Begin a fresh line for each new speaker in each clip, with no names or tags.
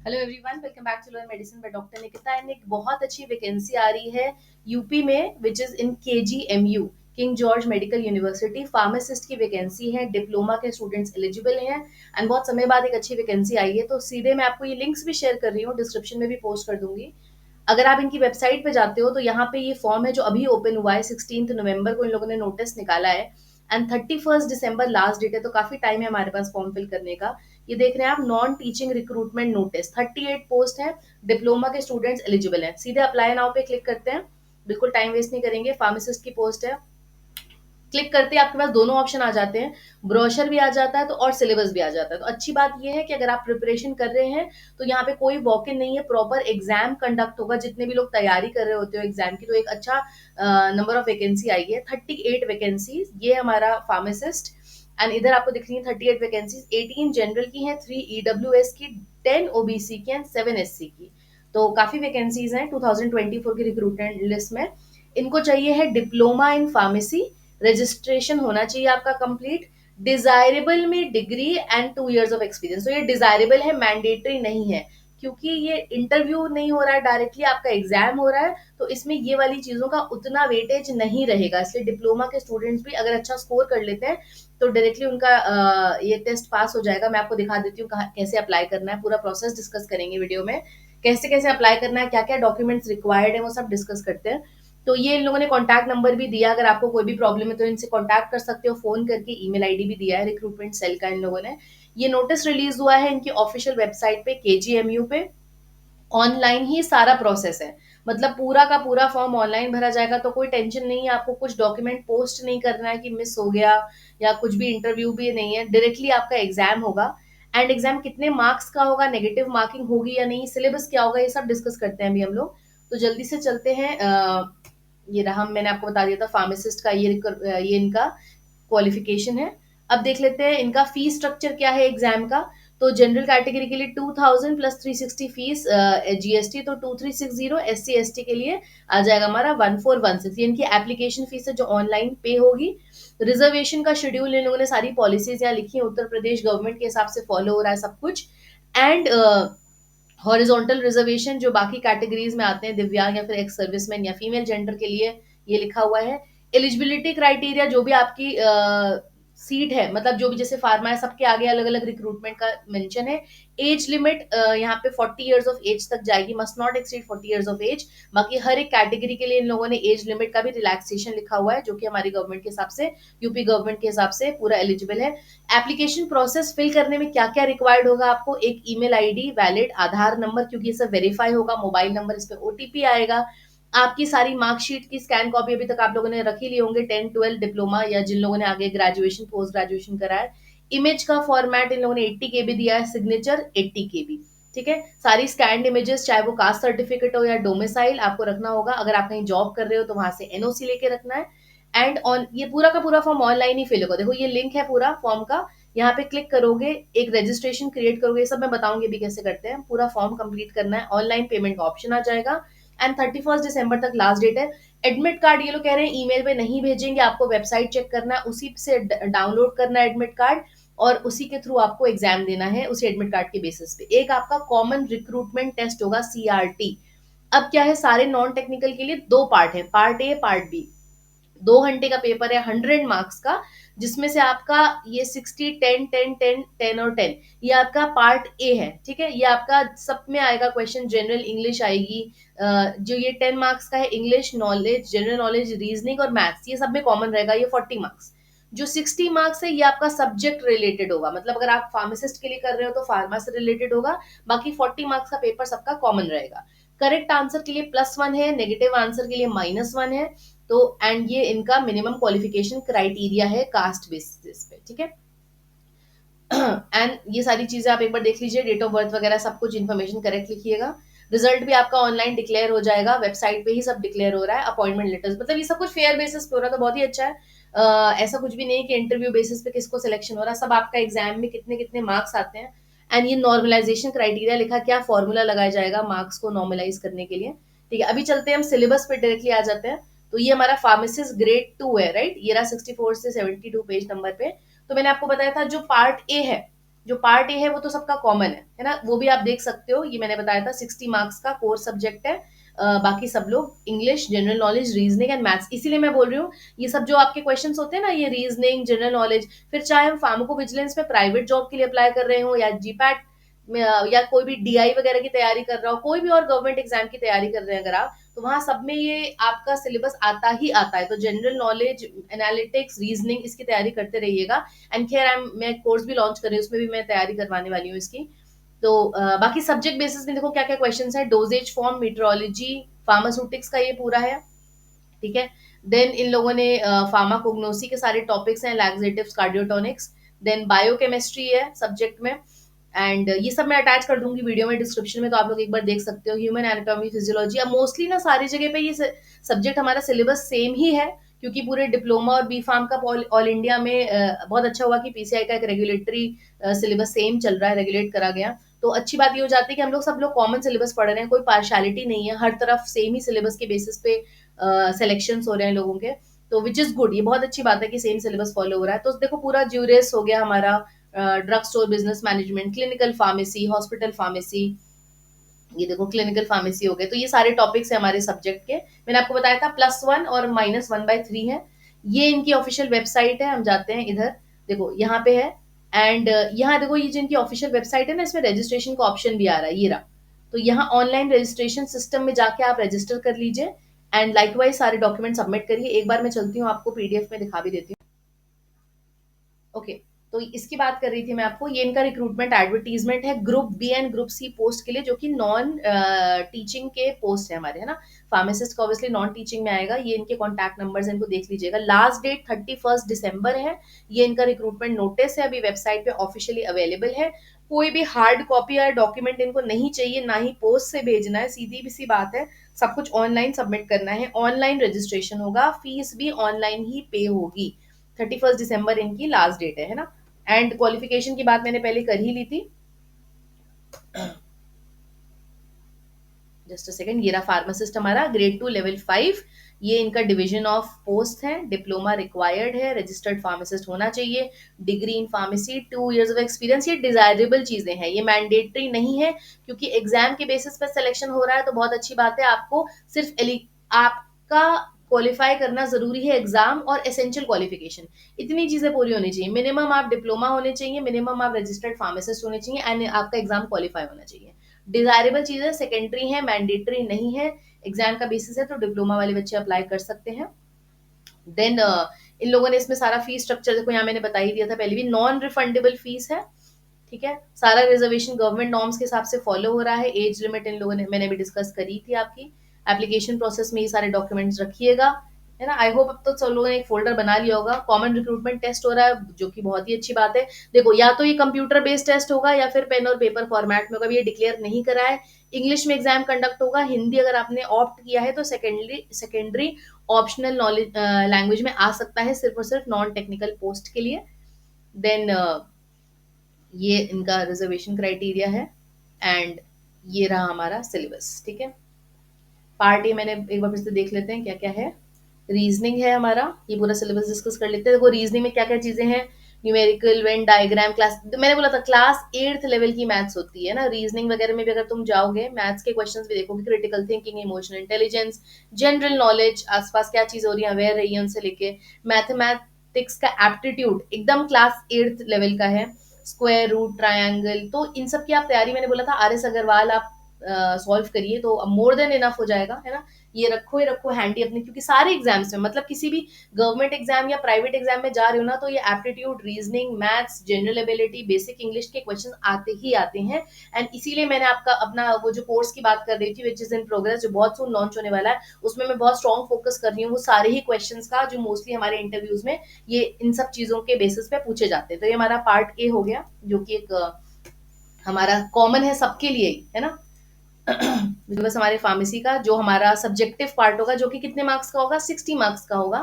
Hello everyone, welcome back to learn medicine by doctor Nikita. And एक बहुत अच्छी vacancy आ रही है यूपी में, which is in KGMU, King George Medical University. Pharmacist की वैकेंसी है, डिप्लोमा के स्टूडेंट्स एलिजिबल हैं। एंड बहुत समय बाद एक अच्छी वैकेंसी आई है, तो सीधे मैं आपको ये लिंक्स भी शेयर कर रही हूँ, डिस्क्रिप्शन में भी पोस्ट कर दूंगी। अगर आप इनकी वेबसाइट पे जाते हो तो यहाँ पे ये फॉर्म है जो अभी ओपन हुआ है, 16 नवंबर को इन लोगों ने नोटिस निकाला है। एंड 31 दिसंबर लास्ट डेट है, तो काफी टाइम है हमारे पास फॉर्म फिल करने का। ये देख रहे हैं आप, non teaching recruitment notice, 38 post है, डिप्लोमा के स्टूडेंट्स एलिजिबल हैं। सीधे अप्लाई नाउ पे क्लिक करते हैं, बिल्कुल टाइम वेस्ट नहीं करेंगे। फार्मासिस्ट की पोस्ट है, क्लिक करते ही आपके पास दोनों ऑप्शन आ जाते हैं, ब्रोशर भी आ जाता है तो और सिलेबस भी आ जाता है। तो अच्छी बात यह है कि अगर आप प्रिपरेशन कर रहे हैं तो यहाँ पे कोई वॉक इन नहीं है, प्रॉपर एग्जाम कंडक्ट होगा। जितने भी लोग तैयारी कर रहे होते हो एग्जाम की, तो एक अच्छा नंबर ऑफ वैकेंसी आई है, 38 वैकेंसीज, ये हमारा फार्मासिस्ट। एंड इधर आपको दिख रही है 38 वैकेंसीज, 18 जनरल की हैं, 3 ईडब्ल्यूएस की, 10 ओबीसी की एंड 7 एससी की। तो काफी वैकेंसीज हैं 2024 की रिक्रूटमेंट लिस्ट में। इनको चाहिए है डिप्लोमा इन फार्मेसी, रजिस्ट्रेशन होना चाहिए आपका कंप्लीट, डिजायरेबल में degree and 2 years of experience. तो ये डिजायरेबल है, मैंडेटरी नहीं है, क्योंकि ये इंटरव्यू नहीं हो रहा है, डायरेक्टली आपका एग्जाम हो रहा है, तो इसमें ये वाली चीजों का उतना वेटेज नहीं रहेगा। इसलिए डिप्लोमा के स्टूडेंट्स भी अगर अच्छा स्कोर कर लेते हैं तो डायरेक्टली उनका ये टेस्ट पास हो जाएगा। मैं आपको दिखा देती हूँ कैसे अप्लाई करना है, पूरा प्रोसेस डिस्कस करेंगे वीडियो में, कैसे कैसे अप्लाई करना है, क्या क्या डॉक्यूमेंट्स रिक्वायर्ड है, वो सब डिस्कस करते हैं। तो ये इन लोगों ने कॉन्टैक्ट नंबर भी दिया, अगर आपको कोई भी प्रॉब्लम है तो इनसे कॉन्टैक्ट कर सकते हो फोन करके। ईमेल आईडी भी दिया है रिक्रूटमेंट सेल का इन लोगों ने। ये नोटिस रिलीज हुआ है इनकी ऑफिशियल वेबसाइट पे, केजीएमयू पे। ऑनलाइन ही सारा प्रोसेस है, मतलब पूरा का पूरा फॉर्म ऑनलाइन भरा जाएगा, तो कोई टेंशन नहीं है आपको, कुछ डॉक्यूमेंट पोस्ट नहीं करना है कि मिस हो गया, या कुछ भी इंटरव्यू भी नहीं है, डायरेक्टली आपका एग्जाम होगा। एंड एग्जाम कितने मार्क्स का होगा, नेगेटिव मार्किंग होगी या नहीं, सिलेबस क्या होगा, ये सब डिस्कस करते हैं अभी हम लोग। तो जल्दी से चलते हैं। ये रहा, मैंने आपको बता दिया था फार्मासिस्ट का, ये इनका क्वालिफिकेशन है। अब देख लेते हैं इनका फीस स्ट्रक्चर क्या है एग्जाम का। तो जनरल कैटेगरी के लिए 2000 प्लस 360 फीस जीएसटी, तो 2360। एससी एसटी के लिए आ जाएगा हमारा 1416। ये इनकी एप्लीकेशन फीस है जो ऑनलाइन पे होगी। रिजर्वेशन का शेड्यूल इन लोगों ने सारी पॉलिसीज यहाँ लिखी है, उत्तर प्रदेश गवर्नमेंट के हिसाब से फॉलो हो रहा है सब कुछ। एंड हॉरिजॉन्टल रिजर्वेशन जो बाकी कैटेगरीज में आते हैं, दिव्यांग या फिर एक्स सर्विसमैन या फीमेल जेंडर के लिए, ये लिखा हुआ है। एलिजिबिलिटी क्राइटेरिया, जो भी आपकी सीट है, मतलब जो भी जैसे फार्मा है, सबके आगे अलग अलग रिक्रूटमेंट का मेंशन है। एज लिमिट यहाँ पे 40 इयर्स ऑफ एज तक जाएगी, must not exceed 40 years of age. बाकी हर एक कैटेगरी के लिए इन लोगों ने एज लिमिट का भी रिलैक्सेशन लिखा हुआ है, जो कि हमारी गवर्नमेंट के हिसाब से, यूपी गवर्नमेंट के हिसाब से पूरा एलिजिबल है। एप्लीकेशन प्रोसेस फिल करने में क्या क्या रिक्वायर्ड होगा आपको, एक ईमेल आईडी, वैलिड आधार नंबर, क्योंकि ये सब वेरीफाई होगा, मोबाइल नंबर, इस पे ओटीपी आएगा। आपकी सारी मार्कशीट की स्कैन कॉपी अभी तक आप लोगों ने रख ही ली होंगे, 10 12 डिप्लोमा, या जिन लोगों ने आगे ग्रेजुएशन पोस्ट ग्रेजुएशन करा है। इमेज का फॉर्मेट इन लोगों ने 80 KB दिया है, सिग्नेचर 80 KB। ठीक है, सारी स्कैंड इमेजेस, चाहे वो कास्ट सर्टिफिकेट हो या डोमिसाइल, आपको रखना होगा। अगर आप कहीं जॉब कर रहे हो तो वहां से एनओसी लेके रखना है। एंड ऑन ये पूरा का पूरा फॉर्म ऑनलाइन ही फिल होगा। देखो ये लिंक है पूरा फॉर्म का, यहाँ पे क्लिक करोगे, एक रजिस्ट्रेशन क्रिएट करोगे, ये सब मैं बताऊंगी अभी कैसे करते हैं। पूरा फॉर्म कंप्लीट करना है, ऑनलाइन पेमेंट का ऑप्शन आ जाएगा। एंड 31 दिसंबर तक लास्ट डेट है। एडमिट कार्ड ये लोग कह रहे हैं ईमेल पे नहीं भेजेंगे, आपको वेबसाइट चेक करना है, उसी से डाउनलोड करना है एडमिट कार्ड, और उसी के थ्रू आपको एग्जाम देना है, उसी एडमिट कार्ड के बेसिस पे। एक आपका कॉमन रिक्रूटमेंट टेस्ट होगा, सीआरटी। अब क्या है, सारे नॉन टेक्निकल के लिए दो पार्ट है, पार्ट ए पार्ट बी। 2 घंटे का पेपर है, 100 मार्क्स का, जिसमें से आपका ये 60 10 10 10 10 और 10, ये आपका पार्ट ए है। ठीक है, ये आपका सब में आएगा क्वेश्चन, जनरल इंग्लिश आएगी। जो ये 10 मार्क्स का है, English, knowledge, general knowledge, reasoning और मैथ्स, ये सब में कॉमन रहेगा, ये 40 मार्क्स। जो 60 मार्क्स है, ये आपका सब्जेक्ट रिलेटेड होगा, मतलब अगर आप फार्मासिस्ट के लिए कर रहे हो तो फार्मा से रिलेटेड होगा। बाकी 40 मार्क्स का पेपर सबका कॉमन रहेगा। करेक्ट आंसर के लिए +1 है, नेगेटिव आंसर के लिए -1 है। तो एंड ये इनका मिनिमम क्वालिफिकेशन क्राइटेरिया है कास्ट बेसिस पे। ठीक है, एंड ये सारी चीजें आप एक बार देख लीजिए, डेट ऑफ बर्थ वगैरह सब कुछ इन्फॉर्मेशन करेक्ट लिखिएगा। रिजल्ट भी आपका ऑनलाइन डिक्लेयर हो जाएगा, वेबसाइट पे ही सब डिक्लेयर हो रहा है। अपॉइंटमेंट लेटर्स, मतलब ये सब कुछ फेयर बेसिस पे हो रहा है, तो बहुत ही अच्छा है। ऐसा कुछ भी नहीं कि इंटरव्यू बेसिस पे किसको सिलेक्शन हो रहा है, सब आपका एग्जाम में कितने कितने मार्क्स आते हैं। एंड ये नॉर्मलाइजेशन क्राइटेरिया लिखा, क्या फॉर्मूला लगाया जाएगा मार्क्स को नॉर्मलाइज करने के लिए। ठीक है, अभी चलते हैं हम सिलेबस पे डायरेक्टली आ जाते हैं। तो ये हमारा फार्मासिस्ट ग्रेड 2 है, राइट, ये रहा 64 से 72 पेज नंबर पे। तो मैंने आपको बताया था जो पार्ट ए है, जो पार्ट ए है वो तो सबका कॉमन है ना, वो भी आप देख सकते हो, ये मैंने बताया था 60 मार्क्स का कोर सब्जेक्ट है। बाकी सब लोग English, general knowledge, reasoning and maths, इसीलिए मैं बोल रही हूँ ये सब जो आपके क्वेश्चंस होते हैं ना, ये रीजनिंग, जनरल नॉलेज, फिर चाहे हम फार्माको विजिलेंस में प्राइवेट जॉब के लिए अप्लाई कर रहे हो, या जीपैट में, या कोई भी डीआई वगैरह की तैयारी कर रहा हो, कोई भी और गवर्नमेंट एग्जाम की तैयारी कर रहे हैं अगर आप, तो वहां सब में ये आपका सिलेबस आता ही आता है। तो जनरल नॉलेज, एनालिटिक्स, रीजनिंग, इसकी तैयारी करते रहिएगा। एंड खैर मैं कोर्स भी लॉन्च कर रही हूँ, उसमें भी मैं तैयारी करवाने वाली हूँ इसकी। तो बाकी सब्जेक्ट बेसिस में देखो क्या क्या क्वेश्चन है, डोजेज फॉर्म, मीट्रोलॉजी, फार्मास्यूटिक्स का ये पूरा है, ठीक है। देन इन लोगों ने फार्माकोग्नोसी के सारे टॉपिक्स हैं, लैक्सेटिव्स, कार्डियोटोनिक्स, देन बायोकेमिस्ट्री है सब्जेक्ट में, एंड ये सब मैं अटैच कर दूंगी वीडियो में डिस्क्रिप्शन में, तो आप लोग एक बार देख सकते हो। ह्यूमन एनाटॉमी, फिजियोलॉजी, अब मोस्टली ना सारी जगह पे ये सब्जेक्ट हमारा सिलेबस सेम ही है, क्योंकि पूरे डिप्लोमा और बी फार्म का ऑल इंडिया में बहुत अच्छा हुआ कि पीसीआई का एक रेगुलेटरी सिलेबस सेम चल रहा है, रेगुलेट करा गया। तो अच्छी बात ये हो जाती है कि हम लोग सब लोग कॉमन सिलेबस पढ़ रहे हैं, कोई पार्शलिटी नहीं है, हर तरफ सेम ही सिलेबस के बेसिस पे सिलेक्शन हो रहे हैं लोगों के। तो विच इज गुड, ये बहुत अच्छी बात है कि सेम सिलेबस फॉलो हो रहा है। तो देखो पूरा ज्यूरेस हो गया हमारा, drug store business management, clinical pharmacy, hospital pharmacy, ये देखो क्लिनिकल फार्मेसी हो गए। तो ये सारे टॉपिक्स है हमारे सब्जेक्ट के, मैंने आपको बताया था +1 और -1/3 है। ये इनकी ऑफिशियल वेबसाइट है, हम जाते हैं इधर, देखो यहाँ पे है। एंड यहाँ देखो ये जो इनकी ऑफिशियल वेबसाइट है ना, इसमें रजिस्ट्रेशन का ऑप्शन भी आ रहा है, ये रहा। तो यहाँ ऑनलाइन रजिस्ट्रेशन सिस्टम में जाके आप रजिस्टर कर लीजिए, एंड लाइकवाइज सारे डॉक्यूमेंट सबमिट करिए। एक बार मैं चलती हूँ, आपको पीडीएफ में दिखा भी देती हूँ। ओके, तो इसकी बात कर रही थी मैं आपको, ये इनका रिक्रूटमेंट एडवर्टीजमेंट है group B and group C post के लिए, जो कि नॉन टीचिंग के पोस्ट है हमारे, है ना। फार्मासिस्ट का ऑब्वियसली नॉन टीचिंग में आएगा। ये इनके कॉन्टैक्ट नंबर्स इनको देख लीजिएगा। लास्ट डेट 31 दिसंबर है। ये इनका रिक्रूटमेंट नोटिस है, अभी वेबसाइट पे ऑफिशियली अवेलेबल है। कोई भी हार्ड कॉपी या डॉक्यूमेंट इनको नहीं चाहिए, ना ही पोस्ट से भेजना है, सीधी भी सी बात है, सब कुछ ऑनलाइन सबमिट करना है। ऑनलाइन रजिस्ट्रेशन होगा, फीस भी ऑनलाइन ही पे होगी। 31 दिसंबर इनकी लास्ट डेट है ना। एंड क्वालिफिकेशन की बात मैंने पहले कर ही ली थी, जस्ट अ सेकंड, ये रहा फार्मासिस्ट हमारा ग्रेड 2 लेवल 5। ये इनका डिवीजन ऑफ पोस्ट है, डिप्लोमा रिक्वायर्ड है, रजिस्टर्ड फार्मासिस्ट होना चाहिए, degree in pharmacy, 2 years of experience. ये डिजायरेबल चीजें हैं, ये मैंडेटरी नहीं है, क्योंकि एग्जाम के बेसिस पर सिलेक्शन हो रहा है तो बहुत अच्छी बात है। आपको सिर्फ आपका क्वालिफाई करना जरूरी है, एग्जाम और एसेंशियल क्वालिफिकेशन, इतनी चीजें पूरी होनी चाहिए। मिनिमम आप डिप्लोमा होने चाहिए, मिनिमम आप रजिस्टर्ड फार्मासिस्ट होने चाहिए, एंड आपका एग्जाम क्वालिफाई होना चाहिए। डिजायरेबल चीजें सेकेंडरी है, मैंडेटरी नहीं है। एग्जाम का बेसिस है तो डिप्लोमा वाले बच्चे अप्लाई कर सकते हैं। देन इन लोगों ने इसमें सारा फीस स्ट्रक्चर देखो, यहाँ मैंने बता ही दिया था पहले भी, नॉन रिफंडेबल फीस है, ठीक है। सारा रिजर्वेशन गवर्नमेंट नॉर्म्स के हिसाब से फॉलो हो रहा है। एज लिमिट इन लोगों ने, मैंने भी डिस्कस करी थी आपकी। एप्लीकेशन प्रोसेस में ये सारे डॉक्यूमेंट्स रखिएगा, है ना। आई होप अब तो सब लोगों ने एक फोल्डर बना लिया होगा। कॉमन रिक्रूटमेंट टेस्ट हो रहा है, जो कि बहुत ही अच्छी बात है। देखो या तो ये कंप्यूटर बेस्ड टेस्ट होगा या फिर पेन और पेपर फॉर्मेट में होगा, ये डिक्लेयर नहीं करा है। इंग्लिश में एग्जाम कंडक्ट होगा, हिंदी अगर आपने ऑप्ट किया है तो सेकेंडरी ऑप्शनल नॉलेज लैंग्वेज में आ सकता है, सिर्फ और सिर्फ नॉन टेक्निकल पोस्ट के लिए। देन ये इनका रिजर्वेशन क्राइटेरिया है, एंड ये रहा हमारा सिलेबस, ठीक है। पार्ट ए मैंने एक बार फिर से देख लेते हैं क्या क्या है। रीजनिंग है हमारा, ये पूरा सिलेबस डिस्कस कर लेते हैं। देखो रीजनिंग में क्या क्या चीजें हैं, न्यूमेरिकल, वेन डायग्राम, क्लास, मैंने बोला था क्लास 8th लेवल की मैथ्स होती है ना। रीजनिंग वगैरह में भी अगर तुम जाओगे, मैथ्स के क्वेश्चंस भी देखोगे, critical thinking, emotional intelligence, general knowledge, आसपास क्या चीज हो रही है अवेयर रही है उनसे लेके, मैथमेटिक्स का एप्टीट्यूड एकदम क्लास 8th लेवल का है, स्क्वायर रूट, ट्रायंगल, तो इन सब की आप तैयारी, मैंने बोला था आर एस अग्रवाल आप सॉल्व करिए तो मोर देन इनफ हो जाएगा, है ना। ये रखो ही रखो हैंडी अपने, क्योंकि सारे एग्जाम्स में, मतलब किसी भी गवर्नमेंट एग्जाम या प्राइवेट एग्जाम में जा रहे हो ना, तो ये aptitude, reasoning, maths, general ability, basic English के क्वेश्चन आते ही आते हैं। एंड इसीलिए मैंने आपका अपना वो जो कोर्स की बात कर रही थी, विच इज इन प्रोग्रेस, जो बहुत सून लॉन्च होने वाला है, उसमें मैं बहुत स्ट्रॉन्ग फोकस कर रही हूँ वो सारे ही क्वेश्चन का, जो मोस्टली हमारे इंटरव्यूज में ये इन सब चीजों के बेसिस पे पूछे जाते हैं। तो ये हमारा पार्ट ए हो गया, जो कि एक हमारा कॉमन है सबके लिए, है ना। बस हमारे फार्मेसी का जो हमारा सब्जेक्टिव पार्ट होगा, जो कि कितने मार्क्स का होगा, 60 मार्क्स का होगा।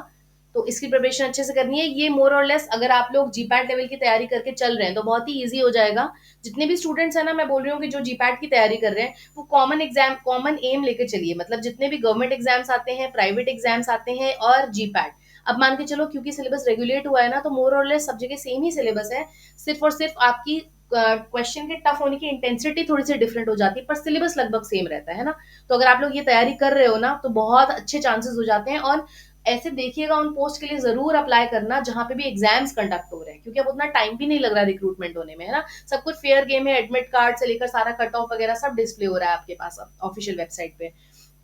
तो इसकी प्रिपरेशन अच्छे से करनी है। ये मोर और लेस अगर आप लोग जीपैट लेवल की तैयारी करके चल रहे हैं तो बहुत ही इजी हो जाएगा। जितने भी स्टूडेंट्स हैं ना, मैं बोल रही हूँ कि जो जीपैट की तैयारी कर रहे हैं, वो कॉमन एग्जाम, कॉमन एम लेके चलिए। मतलब जितने भी गवर्नमेंट एग्जाम्स आते हैं, प्राइवेट एग्जाम्स आते हैं और जीपैट, अब मान के चलो क्योंकि सिलेबस रेगुलेट हुआ है ना, तो मोर और लेस सब जगह सेम ही सिलेबस है। सिर्फ और सिर्फ आपकी क्वेश्चन के टफ होने की इंटेंसिटी थोड़ी सी डिफरेंट हो जाती है, पर सिलेबस लगभग सेम रहता है ना। तो अगर आप लोग ये तैयारी कर रहे हो ना, तो बहुत अच्छे चांसेस हो जाते हैं। और ऐसे देखिएगा उन पोस्ट के लिए जरूर अप्लाई करना जहां पे भी एग्जाम्स कंडक्ट हो रहे हैं, क्योंकि अब उतना टाइम भी नहीं लग रहा रिक्रूटमेंट होने में, है ना। सब कुछ फेयर गेम है, एडमिट कार्ड से लेकर सारा कट ऑफ वगैरह सब डिस्प्ले हो रहा है आपके पास ऑफिशियल वेबसाइट पे।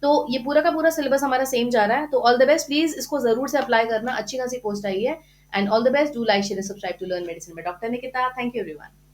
तो ये पूरा का पूरा सिलेबस हमारा सेम जा रहा है। तो ऑल द बेस्ट, प्लीज इसको जरूर से अप्लाई करना, अच्छी खासी पोस्ट आई है। And all the best, do like share subscribe to learn medicine by doctor Nikita. Thank you everyone.